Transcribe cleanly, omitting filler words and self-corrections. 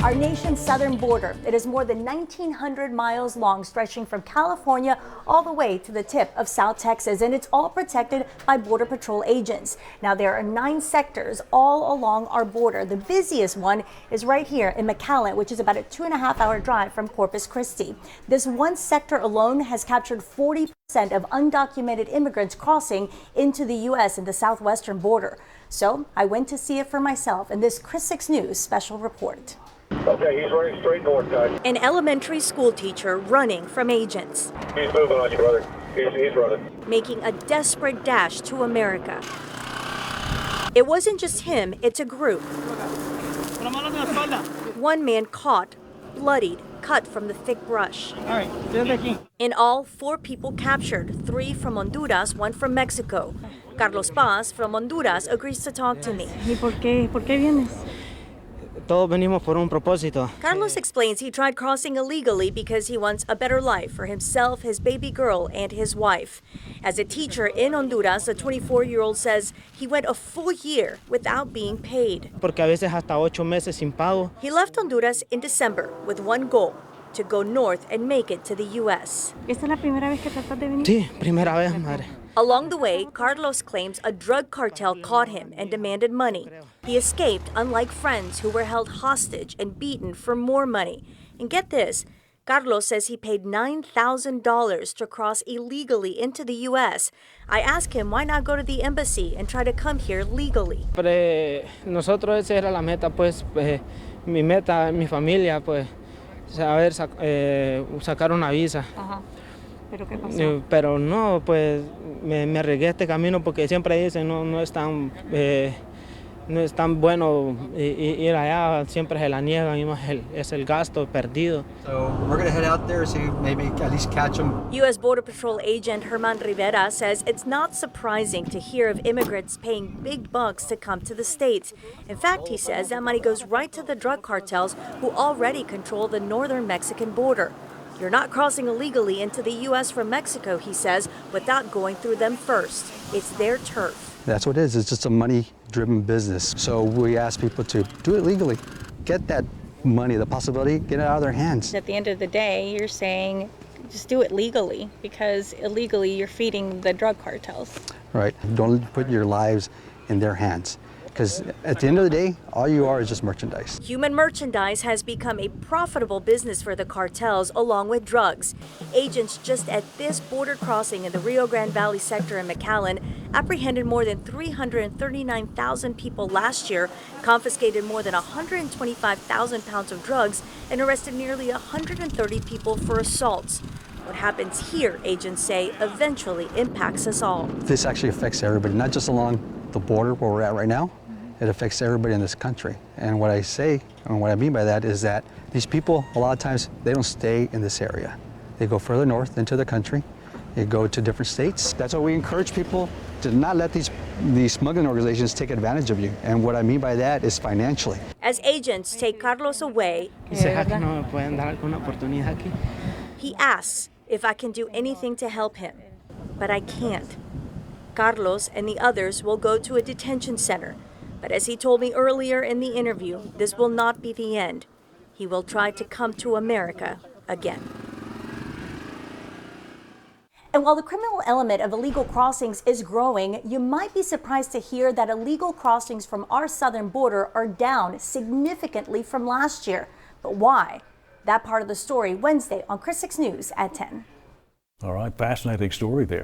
Our nation's southern border. It is more than 1,900 miles long, stretching from California all the way to the tip of South Texas, and it's all protected by Border Patrol agents. Now, there are 9 sectors all along our border. The busiest one is right here in McAllen, which is about a 2.5-hour drive from Corpus Christi. This one sector alone has captured 40% of undocumented immigrants crossing into the U.S. in the southwestern border. So I went to see it for myself in this Chris 6 News special report. Okay, he's running straight north, guys. An elementary school teacher running from agents. He's moving on you, brother. He's running. Making a desperate dash to America. It wasn't just him, it's a group. One man caught, bloodied, cut from the thick brush. All right, in all, 4 people captured, 3 from Honduras, 1 from Mexico. Carlos Paz from Honduras agrees to talk to me. ¿Y por qué vienes? Todos venimos por un propósito. Carlos explains he tried crossing illegally because he wants a better life for himself, his baby girl, and his wife. As a teacher in Honduras, the 24-year-old says he went a full year without being paid. Porque a veces hasta 8 meses sin pago. He left Honduras in December with one goal: to go north and make it to the U.S. ¿Esta es la primera vez que tratas de venir? Sí, primera vez, madre. Along the way, Carlos claims a drug cartel caught him and demanded money. He escaped, unlike friends who were held hostage and beaten for more money. And get this, Carlos says he paid $9,000 to cross illegally into the U.S. I asked him why not go to the embassy and try to come here legally. Nosotros esa era la meta, pues, mi meta, mi familia, pues, sacar una visa. Ajá. ¿Pero qué pasó? Pero no, pues me arriesgué este camino porque siempre dicen no es tan bueno ir allá, siempre se la niegan y más es el gasto perdido. So we're going to head out there, see maybe at least catch them. U.S. Border Patrol agent Herman Rivera says it's not surprising to hear of immigrants paying big bucks to come to the States. In fact, he says that money goes right to the drug cartels who already control the northern Mexican border. You're not crossing illegally into the U.S. from Mexico, he says, without going through them first. It's their turf. That's what it is. It's just a money-driven business. So we ask people to do it legally. Get that money, the possibility, get it out of their hands. At the end of the day, you're saying just do it legally, because illegally you're feeding the drug cartels. Right. Don't put your lives in their hands. Because at the end of the day, all you are is just merchandise. Human merchandise has become a profitable business for the cartels, along with drugs. Agents just at this border crossing in the Rio Grande Valley sector in McAllen apprehended more than 339,000 people last year, confiscated more than 125,000 pounds of drugs, and arrested nearly 130 people for assaults. What happens here, agents say, eventually impacts us all. This actually affects everybody, not just along the border where we're at right now. It affects everybody in this country. And what I say, and what I mean by that, is that these people, a lot of times, they don't stay in this area. They go further north into the country. They go to different states. That's why we encourage people to not let these smuggling organizations take advantage of you. And what I mean by that is financially. As agents take Carlos away, he asks if I can do anything to help him, but I can't. Carlos and the others will go to a detention center. But as he told me earlier in the interview, this will not be the end. He will try to come to America again. And while the criminal element of illegal crossings is growing, you might be surprised to hear that illegal crossings from our southern border are down significantly from last year. But why? That part of the story Wednesday on Chris 6 News at 10. All right, fascinating story there.